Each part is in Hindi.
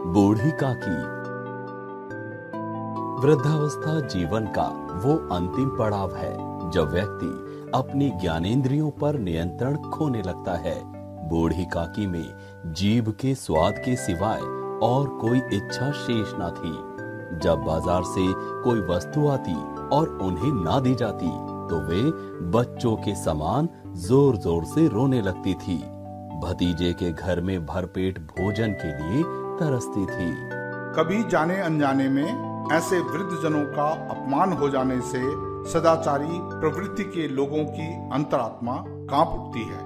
बूढ़ी काकी। वृद्धावस्था जीवन का वो अंतिम पड़ाव है जब व्यक्ति अपनी ज्ञानेंद्रियों पर नियंत्रण खोने लगता है। बूढ़ी काकी में जीभ के स्वाद के सिवाय और कोई इच्छा शेष न थी। जब बाजार से कोई वस्तु आती और उन्हें ना दी जाती तो वे बच्चों के समान जोर जोर से रोने लगती थी। भतीजे के घर में भरपेट भोजन के लिए तरसती थी। कभी जाने अनजाने में ऐसे वृद्ध जनों का अपमान हो जाने से सदाचारी प्रवृत्ति के लोगों की अंतरात्मा कांप उठती है।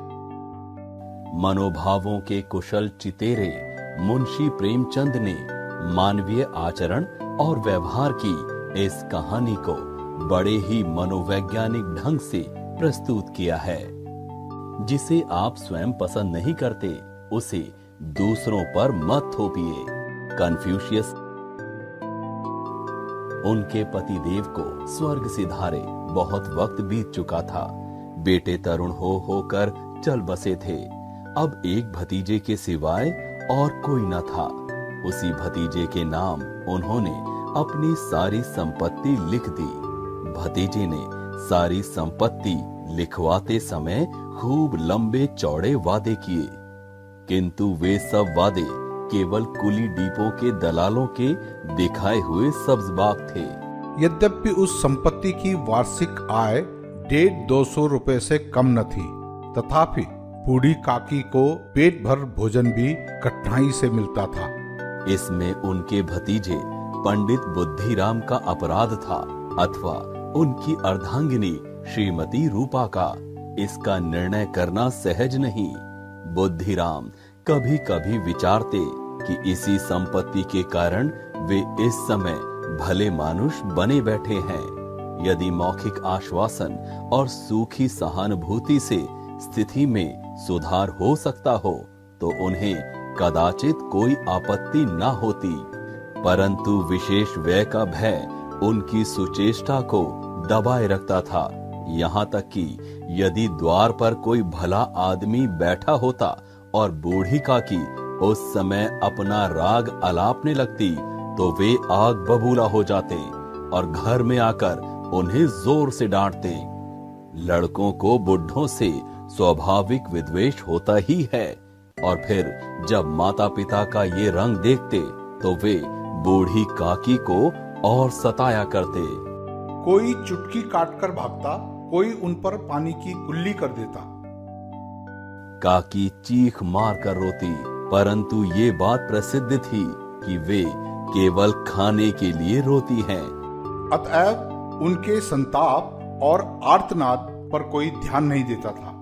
मनोभावों के कुशल चितेरे मुंशी प्रेमचंद ने मानवीय आचरण और व्यवहार की इस कहानी को बड़े ही मनोवैज्ञानिक ढंग से प्रस्तुत किया है। जिसे आप स्वयं पसंद नहीं करते उसे दूसरों पर मत थोपिए। कन्फ्यूशियस। उनके पतिदेव को स्वर्ग सिधारे बहुत वक्त बीत चुका था। बेटे तरुण होकर चल बसे थे। अब एक भतीजे के सिवाय और कोई न था। उसी भतीजे के नाम उन्होंने अपनी सारी संपत्ति लिख दी। भतीजे ने सारी संपत्ति लिखवाते समय खूब लंबे चौड़े वादे किए, किंतु वे सब वादे केवल कुली डिपो के दलालों के दिखाए हुए सब्जबाग थे। यद्यपि उस संपत्ति की वार्षिक आय 150-200 रुपए से कम न थी, तथापि बूढ़ी काकी को पेट भर भोजन भी कठिनाई से मिलता था। इसमें उनके भतीजे पंडित बुद्धिराम का अपराध था अथवा उनकी अर्धांगिनी श्रीमती रूपा का। इसका निर्णय करना सहज नहीं। बुद्धिराम कभी कभी विचारते कि इसी संपत्ति के कारण वे इस समय भले मानुष बने बैठे हैं। यदि मौखिक आश्वासन और सूखी सहानुभूति से स्थिति में सुधार हो सकता हो तो उन्हें कदाचित कोई आपत्ति न होती, परंतु विशेष व्यय का भय उनकी सुचेष्टा को दबाए रखता था। यहाँ तक कि यदि द्वार पर कोई भला आदमी बैठा होता और बूढ़ी काकी उस समय अपना राग अलापने लगती तो वे आग बबूला हो जाते और घर में आकर उन्हें जोर से डांटते। लड़कों को बुढ़ों से स्वाभाविक विद्वेष होता ही है और फिर जब माता पिता का ये रंग देखते तो वे बूढ़ी काकी को और सताया करते। कोई चुटकी काटकर भागता, कोई उन पर पानी की कुल्ली कर देता। काकी चीख मार कर रोती, परंतु ये बात प्रसिद्ध थी कि वे केवल खाने के लिए रोती हैं। अतएव उनके संताप और आर्तनाद पर कोई ध्यान नहीं देता था।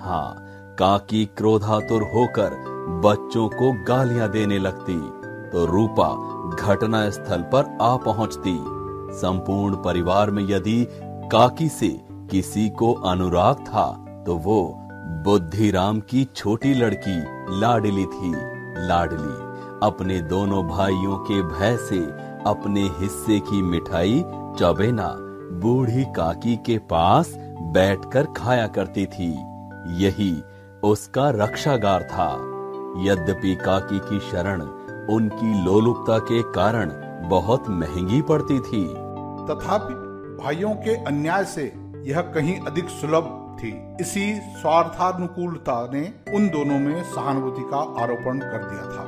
हाँ, काकी क्रोधातुर होकर बच्चों को गालियां देने लगती तो रूपा घटना स्थल पर आ पहुंचती। संपूर्ण परिवार में यदि काकी से किसी को अनुराग था तो वो बुद्धिराम की छोटी लड़की लाडली थी। लाडली अपने दोनों भाइयों के भय से अपने हिस्से की मिठाई चबेना बूढ़ी काकी के पास बैठकर खाया करती थी। यही उसका रक्षागार था। यद्यपि काकी की शरण उनकी लोलुपता के कारण बहुत महंगी पड़ती थी, तथापि भाइयों के अन्याय से यह कहीं अधिक सुलभ थी। इसी स्वार्थानुकूलता ने उन दोनों में सहानुभूति का आरोपण कर दिया था।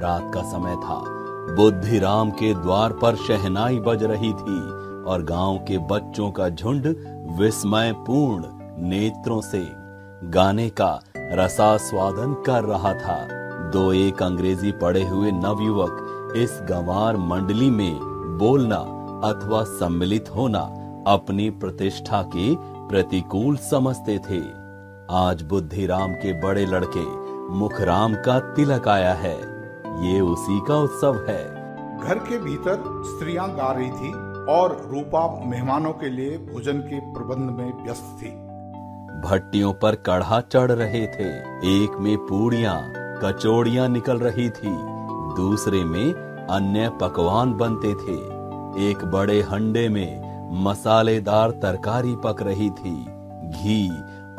रात का समय था। बुद्धिराम के द्वार पर शहनाई बज रही थी और गांव के बच्चों का झुंड विस्मयपूर्ण नेत्रों से गाने का रसास्वादन कर रहा था। दो एक अंग्रेजी पढ़े हुए नवयुवक इस गंवार मंडली में बोलना अथवा सम्मिलित होना अपनी प्रतिष्ठा के प्रतिकूल समझते थे। आज बुद्धिराम के बड़े लड़के मुखराम का तिलक आया है। ये उसी का उत्सव है। घर के भीतर स्त्रियां गा रही थी और रूपा मेहमानों के लिए भोजन के प्रबंध में व्यस्त थी। भट्टियों पर कढ़ा चढ़ रहे थे। एक में पूड़ियां कचौड़ियां निकल रही थी, दूसरे में अन्य पकवान बनते थे। एक बड़े हंडे में मसालेदार तरकारी पक रही थी। घी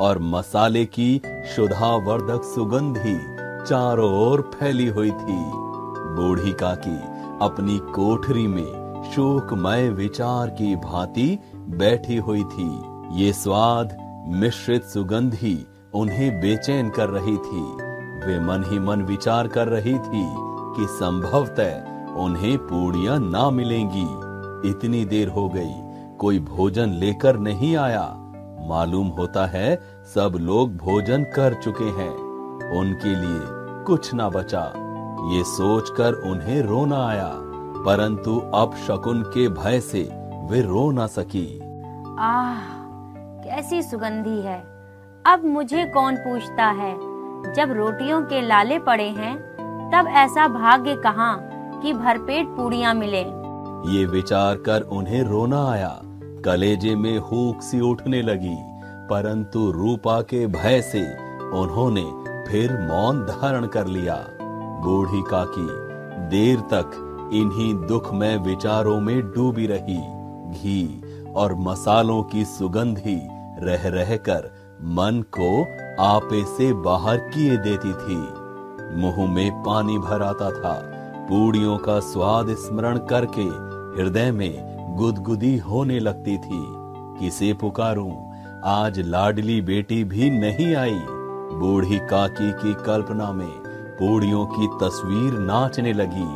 और मसाले की शुद्धावर्धक सुगंध ही चारों ओर फैली हुई थी। बूढ़ी काकी अपनी कोठरी में शोकमय विचार की भांति बैठी हुई थी। ये स्वाद मिश्रित सुगंधी उन्हें बेचैन कर रही थी। वे मन ही मन विचार कर रही थी कि संभवतः उन्हें पूड़ियां ना मिलेंगी। इतनी देर हो गई, कोई भोजन लेकर नहीं आया। मालूम होता है सब लोग भोजन कर चुके हैं, उनके लिए कुछ ना बचा। ये सोचकर उन्हें रोना आया, परंतु अब शकुन के भय से वे रो ना सकी। आह, कैसी सुगंधी है। अब मुझे कौन पूछता है, जब रोटियों के लाले पड़े हैं तब ऐसा भाग्य कहाँ कि भरपेट पूड़ियां मिले। ये विचार कर उन्हें रोना आया, कलेजे में हूक सी उठने लगी, परंतु रूपा के भय से उन्होंने फिर मौन धारण कर लिया। बूढ़ी काकी देर तक इन्हीं दुखमय विचारों में डूबी रही। घी और मसालों की सुगंधी रह रहकर मन को आपे से बाहर किए देती थी। मुंह में पानी भर आता था। पूड़ियों का स्वाद स्मरण करके हृदय में गुदगुदी होने लगती थी। किसे पुकारूं, आज लाडली बेटी भी नहीं आई। बूढ़ी काकी की कल्पना में पूड़ियों की तस्वीर नाचने लगी।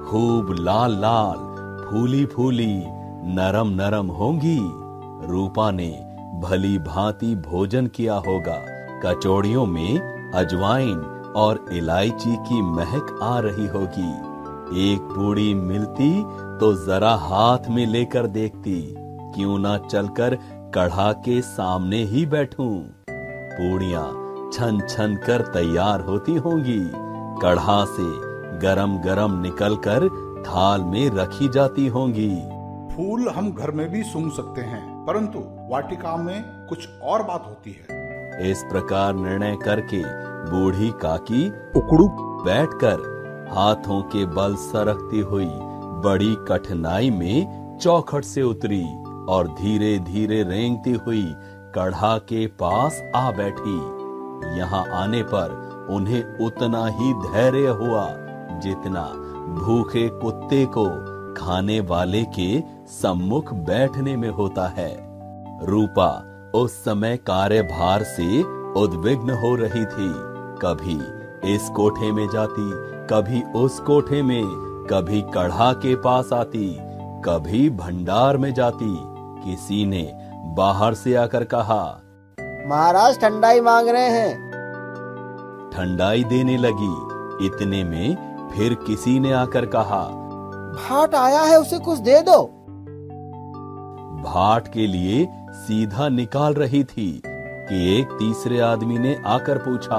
खूब लाल लाल, फूली फूली, नरम नरम होंगी। रूपा ने भली भांति भोजन किया होगा। कचौड़ियों में अजवाइन और इलायची की महक आ रही होगी। एक पूड़ी मिलती तो जरा हाथ में लेकर देखती, क्यों ना चलकर कढ़ा के सामने ही बैठूं। पूड़ियां छन छन कर तैयार होती होंगी। कढ़ा से गरम गरम निकलकर थाल में रखी जाती होंगी। फूल हम घर में भी सूंघ सकते हैं, परंतु वाटिका में कुछ और बात होती है। इस प्रकार निर्णय करके बूढ़ी काकी उकड़ू बैठकर हाथों के बल सरकती हुई बड़ी कठिनाई में चौखट से उतरी और धीरे धीरे रेंगती हुई कढ़ा के पास आ बैठी। यहाँ आने पर उन्हें उतना ही धैर्य हुआ जितना भूखे कुत्ते को खाने वाले के सम्मुख बैठने में होता है। रूपा उस समय कार्यभार से उद्विग्न हो रही थी। कभी इस कोठे में जाती, कभी उस कोठे में, कभी कढ़ा के पास आती, कभी भंडार में जाती। किसी ने बाहर से आकर कहा, महाराज ठंडाई मांग रहे हैं। ठंडाई देने लगी। इतने में फिर किसी ने आकर कहा, भाट आया है, उसे कुछ दे दो। भाट के लिए सीधा निकाल रही थी कि एक तीसरे आदमी ने आकर पूछा,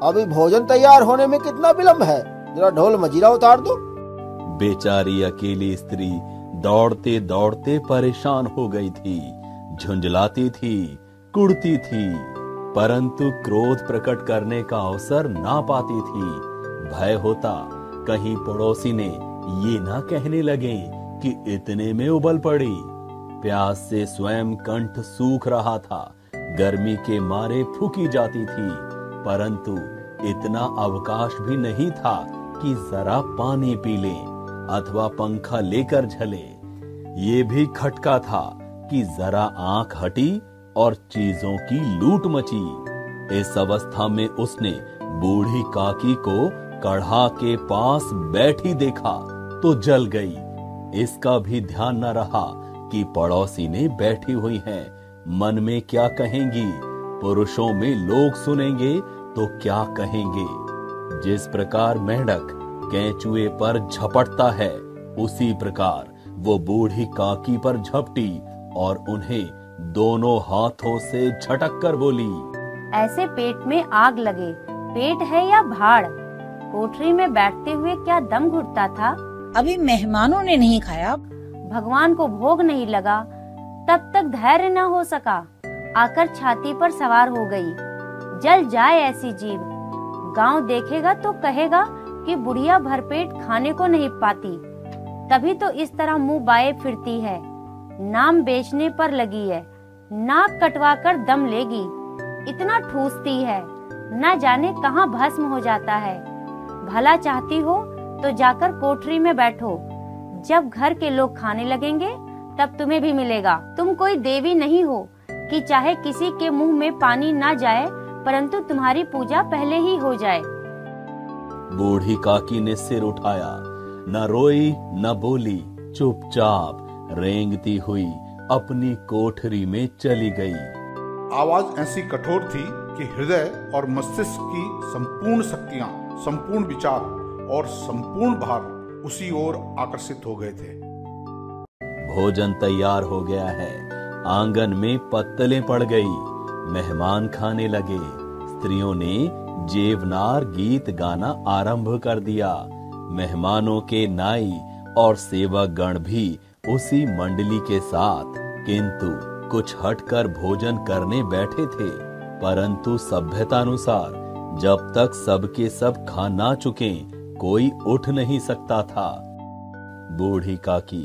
अभी भोजन तैयार होने में कितना विलंब है, जरा ढोल मजीरा उतार दो। बेचारी अकेली स्त्री दौड़ते दौड़ते परेशान हो गई थी। झुंझलाती थी, कुड़ती थी, परंतु क्रोध प्रकट करने का अवसर ना पाती थी। भय होता कहीं पड़ोसी ने ये ना कहने लगे कि इतने में उबल पड़ी। प्यास से स्वयं कंठ सूख रहा था, गर्मी के मारे फूकी जाती थी, परंतु इतना अवकाश भी नहीं था कि जरा पानी पी ले अथवा पंखा लेकर झले। ये भी खटका था कि जरा आंख हटी और चीजों की लूट मची। इस अवस्था में उसने बूढ़ी काकी को कढ़ा के पास बैठी देखा तो जल गई। इसका भी ध्यान न रहा कि पड़ोसी ने बैठी हुई हैं, मन में क्या कहेंगी, पुरुषों में लोग सुनेंगे तो क्या कहेंगे। जिस प्रकार मेंढक केंचुए पर झपटता है, उसी प्रकार वो बूढ़ी काकी पर झपटी और उन्हें दोनों हाथों से झटक कर बोली, ऐसे पेट में आग लगे, पेट है या भाड़? कोठरी में बैठते हुए क्या दम घुटता था? अभी मेहमानों ने नहीं खाया, भगवान को भोग नहीं लगा, तब तक धैर्य न हो सका, आकर छाती पर सवार हो गई। जल जाए ऐसी जीव। गांव देखेगा तो कहेगा कि बुढ़िया भरपेट खाने को नहीं पाती, तभी तो इस तरह मुंह बाए फिरती है। नाम बेचने पर लगी है, नाक कटवा कर दम लेगी। इतना ठूसती है, न जाने कहाँ भस्म हो जाता है। भला चाहती हो तो जाकर कोठरी में बैठो। जब घर के लोग खाने लगेंगे तब तुम्हें भी मिलेगा। तुम कोई देवी नहीं हो कि चाहे किसी के मुंह में पानी ना जाए, परंतु तुम्हारी पूजा पहले ही हो जाए। बूढ़ी काकी ने सिर उठाया, न रोई न बोली, चुपचाप रेंगती हुई अपनी कोठरी में चली गई। आवाज ऐसी कठोर थी कि हृदय और मस्तिष्क की संपूर्ण शक्तियां, संपूर्ण विचार और संपूर्ण भार उसी ओर आकर्षित हो गए थे। भोजन तैयार हो गया है। आंगन में पत्तलें पड़ गई। मेहमान खाने लगे। स्त्रियों ने जेवनार गीत गाना आरंभ कर दिया। मेहमानों के नाई और सेवक गण भी उसी मंडली के साथ, किंतु कुछ हटकर भोजन करने बैठे थे। परंतु सभ्यतानुसार जब तक सबके सब खा ना चुके, कोई उठ नहीं सकता था। बूढ़ी काकी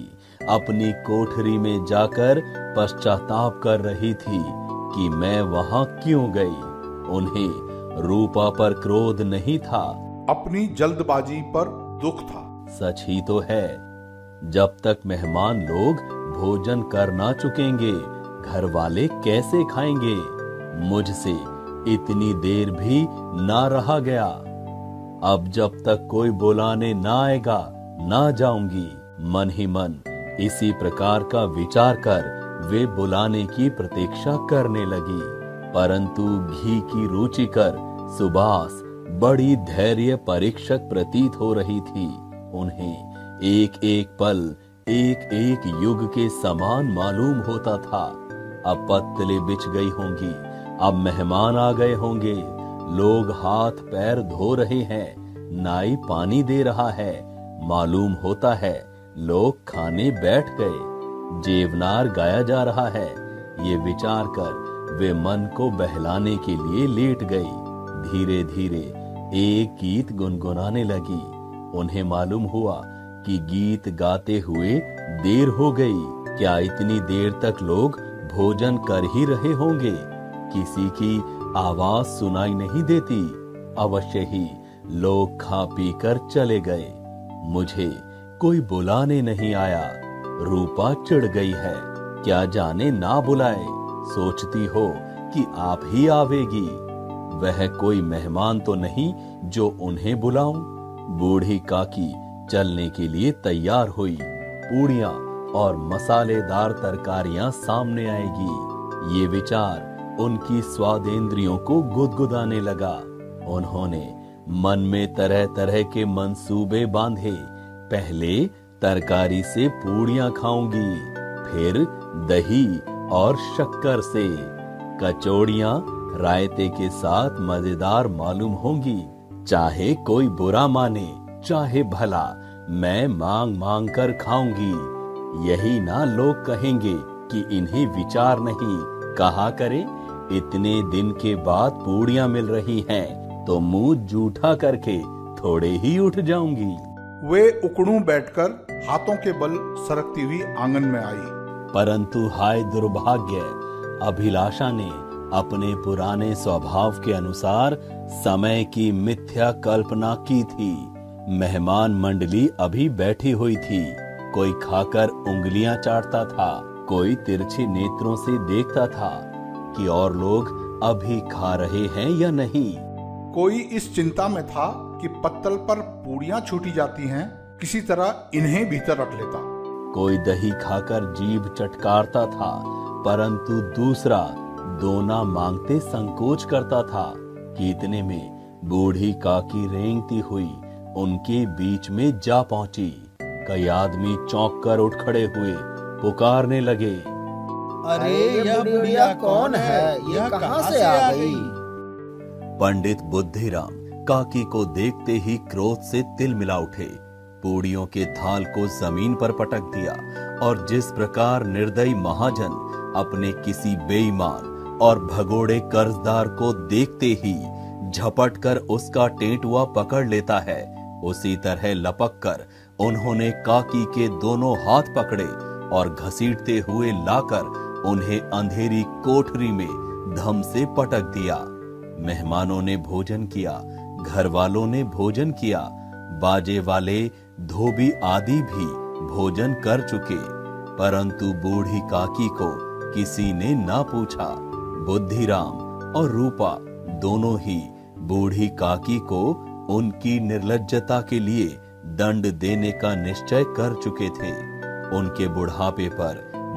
अपनी कोठरी में जाकर पश्चाताप कर रही थी कि मैं वहां क्यों गई। उन्हें रूपा पर क्रोध नहीं था, अपनी जल्दबाजी पर दुख था। सच ही तो है, जब तक मेहमान लोग भोजन कर ना चुकेंगे, घर वाले कैसे खाएंगे। मुझसे इतनी देर भी ना रहा गया। अब जब तक कोई बुलाने ना आएगा, ना जाऊंगी। मन ही मन इसी प्रकार का विचार कर वे बुलाने की प्रतीक्षा करने लगी। परंतु घी की रुचिकर सुबास बड़ी धैर्य परीक्षक प्रतीत हो रही थी। उन्हें एक एक पल, एक एक युग के समान मालूम होता था। अब पत्तलें बिछ गई होंगी, अब मेहमान आ गए होंगे, लोग हाथ पैर धो रहे हैं, नाई पानी दे रहा है, मालूम होता है लोग खाने बैठ गए, जेवनार गाया जा रहा है। ये विचार कर वे मन को बहलाने के लिए लेट गई। धीरे धीरे एक गीत गुनगुनाने लगी। उन्हें मालूम हुआ कि गीत गाते हुए देर हो गई। क्या इतनी देर तक लोग भोजन कर ही रहे होंगे? किसी की आवाज सुनाई नहीं देती। अवश्य ही लोग खा पी कर चले गए। मुझे कोई बुलाने नहीं आया। रूपा चिढ़ गई है, क्या जाने ना बुलाए, सोचती हो कि आप ही आवेगी। वह कोई मेहमान तो नहीं जो उन्हें बुलाऊं। बूढ़ी काकी चलने के लिए तैयार हुई। पूड़ियां और मसालेदार तरकारियां सामने आएगी, ये विचार उनकी स्वादेंद्रियों को गुदगुदाने लगा। उन्होंने मन में तरह तरह के मंसूबे बांधे। पहले तरकारी से पूड़ियां खाऊंगी, फिर दही और शक्कर से। कचौड़ियां रायते के साथ मजेदार मालूम होंगी। चाहे कोई बुरा माने, चाहे भला, मैं मांग मांग कर खाऊंगी। यही ना लोग कहेंगे कि इन्हें विचार नहीं। कहा करे, इतने दिन के बाद पूड़ियां मिल रही हैं, तो मुंह जूठा करके थोड़े ही उठ जाऊंगी। वे उकड़ू बैठकर हाथों के बल सरकती हुई आंगन में आई। परंतु हाय दुर्भाग्य, अभिलाषा ने अपने पुराने स्वभाव के अनुसार समय की मिथ्या कल्पना की थी। मेहमान मंडली अभी बैठी हुई थी। कोई खाकर उंगलियां चाटता था, कोई तिरछे नेत्रों से देखता था कि और लोग अभी खा रहे हैं या नहीं। कोई इस चिंता में था कि पत्तल पर पूड़ियां छूटी जाती हैं, किसी तरह इन्हें भीतर रख लेता। कोई दही खाकर जीभ चटकारता था, परंतु दूसरा दोना मांगते संकोच करता था कि इतने में बूढ़ी काकी रेंगती हुई उनके बीच में जा पहुंची। कई आदमी चौंक कर उठ खड़े हुए, पुकारने लगे, अरे यह बुढ़िया कौन है? यह कहां से आ गई? पंडित बुद्धिराम काकी को देखते ही क्रोध से तिल मिला उठे। पूड़ियों के थाल को जमीन पर पटक दिया और जिस प्रकार निर्दयी महाजन अपने किसी बेईमान और भगोड़े कर्जदार को देखते ही झपट कर उसका टेंटुआ पकड़ लेता है, उसी तरह लपक कर उन्होंने काकी के दोनों हाथ पकड़े और घसीटते हुए लाकर उन्हें अंधेरी कोठरी में धम से पटक दिया। मेहमानों ने भोजन किया, घर वालों ने भोजन किया, बाजे वाले धोबी आदि भी भोजन कर चुके, परंतु बूढ़ी काकी को किसी ने ना पूछा। बुद्धिराम और रूपा दोनों ही बूढ़ी काकी को उनकी निर्लज्जता के लिए दंड देने का निश्चय कर चुके थे। उनके बुढ़ापे पर,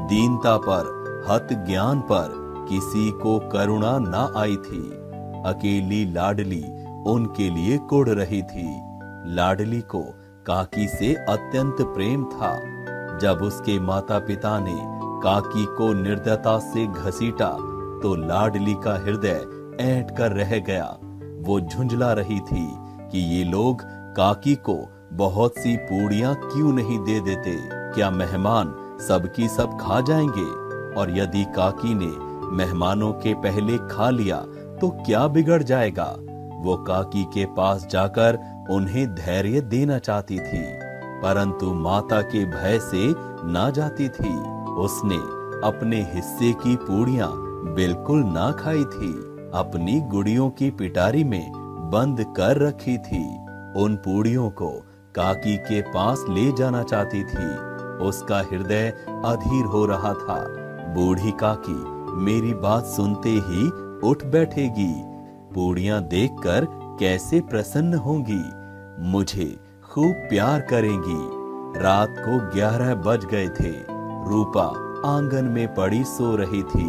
दीनता पर, हत ज्ञान पर किसी को करुणा ना आई थी। अकेली लाडली उनके लिए कुढ़ रही थी। लाडली को काकी से अत्यंत प्रेम था। जब उसके माता पिता ने काकी को निर्दयता से घसीटा तो लाडली का हृदय ऐंठ कर रह गया। वो झुंझला रही थी कि ये लोग काकी को बहुत सी पूड़ियां क्यों नहीं दे देते। क्या मेहमान सबकी सब खा जाएंगे? और यदि काकी ने मेहमानों के पहले खा लिया तो क्या बिगड़ जाएगा? वो काकी के पास जाकर उन्हें धैर्य देना चाहती थी, परंतु माता के भय से ना जाती थी। उसने अपने हिस्से की पूड़ियां बिल्कुल ना खाई थी। अपनी गुड़ियों की पिटारी में बंद कर रखी थी। उन पूड़ियों को काकी के पास ले जाना चाहती थी। उसका हृदय अधीर हो रहा था। बूढ़ी काकी मेरी बात सुनते ही उठ बैठेगी। पूड़ियां देखकर कैसे प्रसन्न होंगी, मुझे खूब प्यार करेंगी। रात को 11 बज गए थे। रूपा आंगन में पड़ी सो रही थी।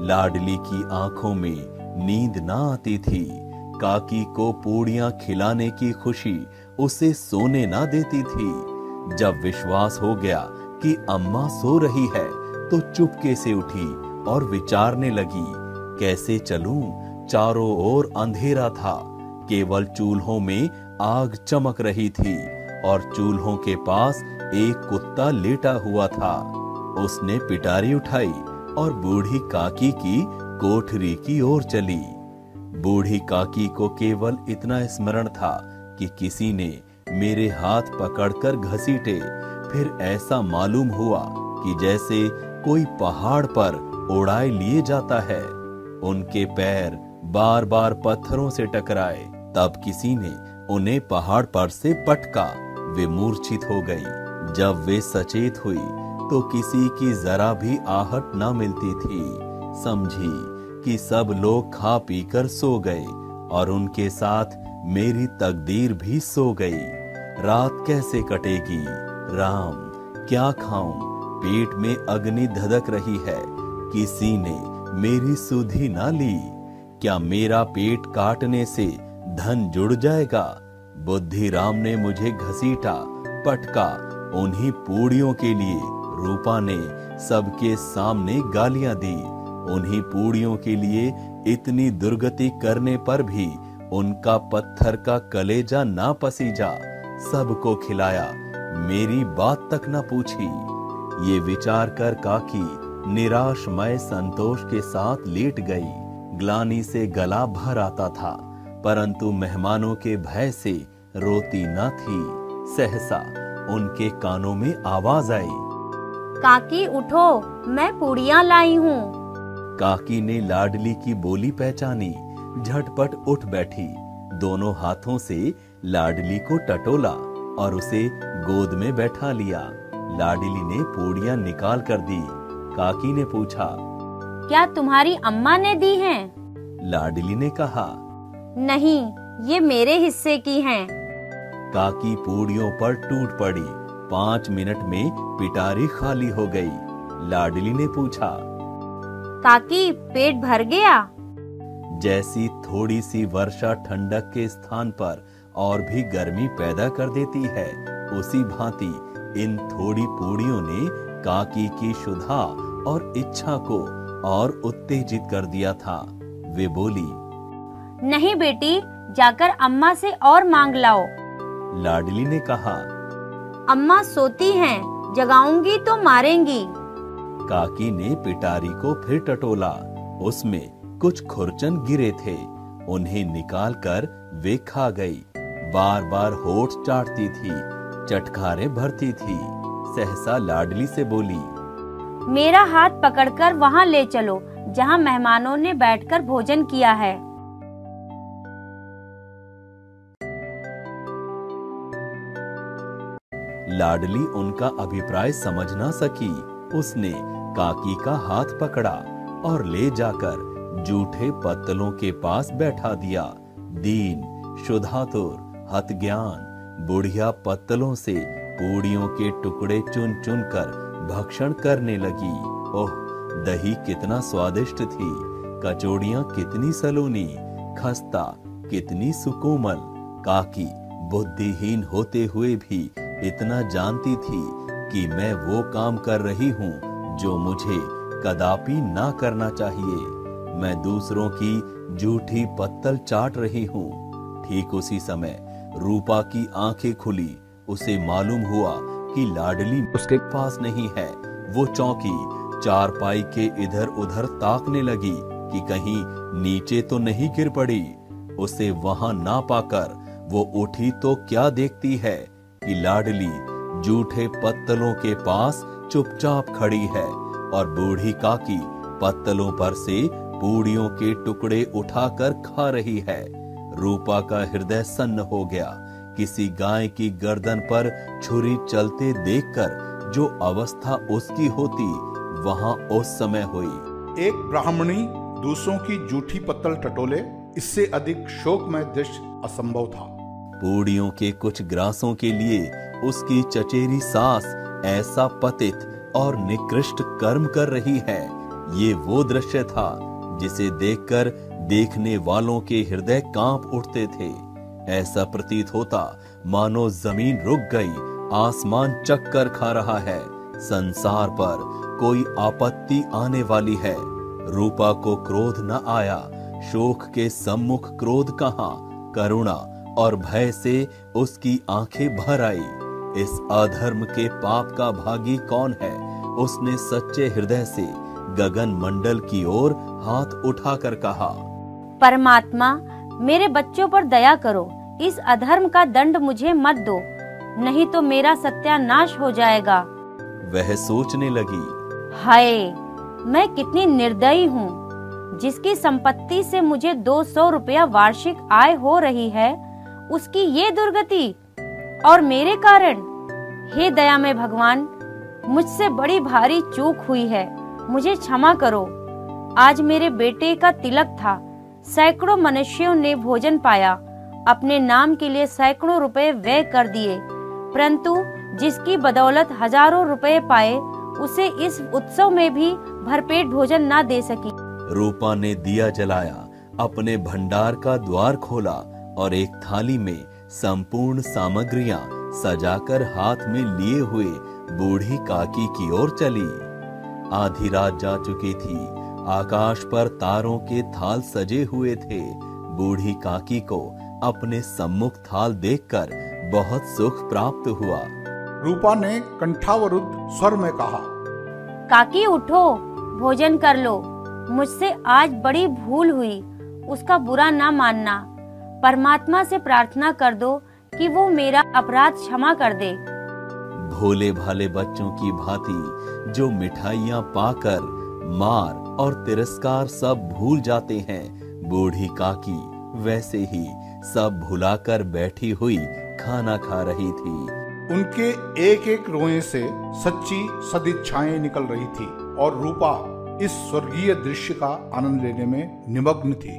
लाडली की आंखों में नींद ना आती थी। काकी को पूड़ियां खिलाने की खुशी उसे सोने ना देती थी। जब विश्वास हो गया कि अम्मा सो रही है तो चुपके से उठी और विचारने लगी, कैसे चलूं? चारों ओर अंधेरा था। केवल चूल्हों में आग चमक रही थी और चूल्हों के पास एक कुत्ता लेटा हुआ था। उसने पिटारी उठाई और बूढ़ी काकी की कोठरी की ओर चली। बूढ़ी काकी को केवल इतना स्मरण था कि किसी ने मेरे हाथ पकड़कर घसीटे। फिर ऐसा मालूम हुआ कि जैसे कोई पहाड़ पर उड़ाए लिए जाता है। उनके पैर बार बार पत्थरों से टकराए। तब किसी ने उन्हें पहाड़ पर से पटका। वे मूर्छित हो गई। जब वे सचेत हुई तो किसी की जरा भी आहट न मिलती थी। समझी कि सब लोग खा पीकर सो गए और उनके साथ मेरी तकदीर भी सो गई। रात कैसे कटेगी? राम, क्या खाऊं? पेट में अग्नि धधक रही है। किसी ने मेरी सुधि ना ली। क्या मेरा पेट काटने से धन जुड़ जाएगा? बुद्धिराम ने मुझे घसीटा, पटका। उन्हीं पूड़ियों के लिए रूपा ने सबके सामने गालियां दी। उन्हीं पूड़ियों के लिए इतनी दुर्गति करने पर भी उनका पत्थर का कलेजा ना पसीजा। सबको खिलाया, मेरी बात तक न पूछी। ये विचार कर काकी निराशमय संतोष के साथ लेट गई। ग्लानि से गला भर आता था, परंतु मेहमानों के भय से रोती न थी। सहसा उनके कानों में आवाज आई, काकी उठो, मैं पूड़ियां लाई हूँ। काकी ने लाडली की बोली पहचानी, झटपट उठ बैठी। दोनों हाथों से लाडली को टटोला और उसे गोद में बैठा लिया। लाडली ने पूड़ियां निकाल कर दी। काकी ने पूछा, क्या तुम्हारी अम्मा ने दी हैं? लाडली ने कहा, नहीं, ये मेरे हिस्से की हैं। काकी पूड़ियों पर टूट पड़ी। 5 मिनट में पिटारी खाली हो गई। लाडली ने पूछा, काकी पेट भर गया? जैसी थोड़ी सी वर्षा ठंडक के स्थान पर और भी गर्मी पैदा कर देती है, उसी भांति इन थोड़ी पूड़ियों ने काकी की क्षुधा और इच्छा को और उत्तेजित कर दिया था। वे बोली, नहीं बेटी, जाकर अम्मा से और मांग लाओ। लाडली ने कहा, अम्मा सोती हैं, जगाऊंगी तो मारेंगी। काकी ने पिटारी को फिर टटोला। उसमें कुछ खुरचन गिरे थे। उन्हें निकालकर वे खा गई। बार बार होठ चाटती थी, चटखारे भरती थी। सहसा लाडली से बोली, मेरा हाथ पकड़कर वहाँ ले चलो जहाँ मेहमानों ने बैठकर भोजन किया है। लाडली उनका अभिप्राय समझ ना सकी। उसने काकी का हाथ पकड़ा और ले जाकर जूठे पत्तलों के पास बैठा दिया। दीन, शुद्धातुर, हतज्ञान बुढ़िया पत्तलों से पूड़ियों के टुकड़े चुन चुन कर भक्षण करने लगी। ओह, दही कितना स्वादिष्ट थी, कचौड़ियां कितनी सलोनी, खस्ता कितनी सुकोमल। काकी बुद्धिहीन होते हुए भी इतना जानती थी कि मैं वो काम कर रही हूँ जो मुझे कदापि ना करना चाहिए। मैं दूसरों की जूठी पत्तल चाट रही हूँ। ठीक उसी समय रूपा की आंखें खुली। उसे मालूम हुआ कि लाडली उसके पास नहीं है। वो चौंकी, चारपाई के इधर उधर ताकने लगी कि कहीं नीचे तो नहीं गिर पड़ी। उसे वहां ना पाकर वो उठी तो क्या देखती है कि लाडली जूठे पत्तलों के पास चुपचाप खड़ी है और बूढ़ी काकी पत्तलों पर से पूड़ियों के टुकड़े उठाकर खा रही है। रूपा का हृदय सन्न हो गया। किसी गाय की गर्दन पर छुरी चलते देखकर जो अवस्था उसकी होती वहां उस समय हुई। एक ब्राह्मणी दूसरों की जूठी पत्तल टटोले, इससे अधिक शोकमय दृश्य असंभव था। पूड़ियों के कुछ ग्रासों के लिए उसकी चचेरी सास ऐसा पतित और निकृष्ट कर्म कर रही है। ये वो दृश्य था जिसे देखकर देखने वालों के हृदय कांप उठते थे। ऐसा प्रतीत होता मानो जमीन रुक गई, आसमान चक्कर खा रहा है, संसार पर कोई आपत्ति आने वाली है। रूपा को क्रोध न आया। शोक के सम्मुख क्रोध कहां, करुणा और भय से उसकी आंखें भर आई। इस अधर्म के पाप का भागी कौन है? उसने सच्चे हृदय से गगन मंडल की ओर हाथ उठाकर कहा, परमात्मा, मेरे बच्चों पर दया करो। इस अधर्म का दंड मुझे मत दो, नहीं तो मेरा सत्यानाश हो जाएगा। वह सोचने लगी, हाय, मैं कितनी निर्दयी हूँ। जिसकी संपत्ति से मुझे 200 रुपया वार्षिक आय हो रही है, उसकी ये दुर्गति और मेरे कारण। हे दयामय भगवान, मुझसे बड़ी भारी चूक हुई है, मुझे क्षमा करो। आज मेरे बेटे का तिलक था। सैकड़ों मनुष्यों ने भोजन पाया, अपने नाम के लिए सैकड़ों रुपए व्यय कर दिए, परंतु जिसकी बदौलत हजारों रुपए पाए, उसे इस उत्सव में भी भरपेट भोजन ना दे सकी। रूपा ने दिया जलाया, अपने भंडार का द्वार खोला और एक थाली में संपूर्ण सामग्रियां सजाकर हाथ में लिए हुए बूढ़ी काकी की ओर चली। आधी रात जा चुकी थी। आकाश पर तारों के थाल सजे हुए थे। बूढ़ी काकी को अपने सम्मुख थाल देखकर बहुत सुख प्राप्त हुआ। रूपा ने कंठावरुद्ध स्वर में कहा, काकी उठो, भोजन कर लो। मुझसे आज बड़ी भूल हुई, उसका बुरा ना मानना। परमात्मा से प्रार्थना कर दो कि वो मेरा अपराध क्षमा कर दे। भोले भाले बच्चों की भांति जो मिठाइयां पाकर मार और तिरस्कार सब भूल जाते हैं, बूढ़ी काकी वैसे ही सब भुलाकर बैठी हुई खाना खा रही थी। उनके एक एक रोए से सच्ची सदिच्छाएं निकल रही थी और रूपा इस स्वर्गीय दृश्य का आनंद लेने में निमग्न थी।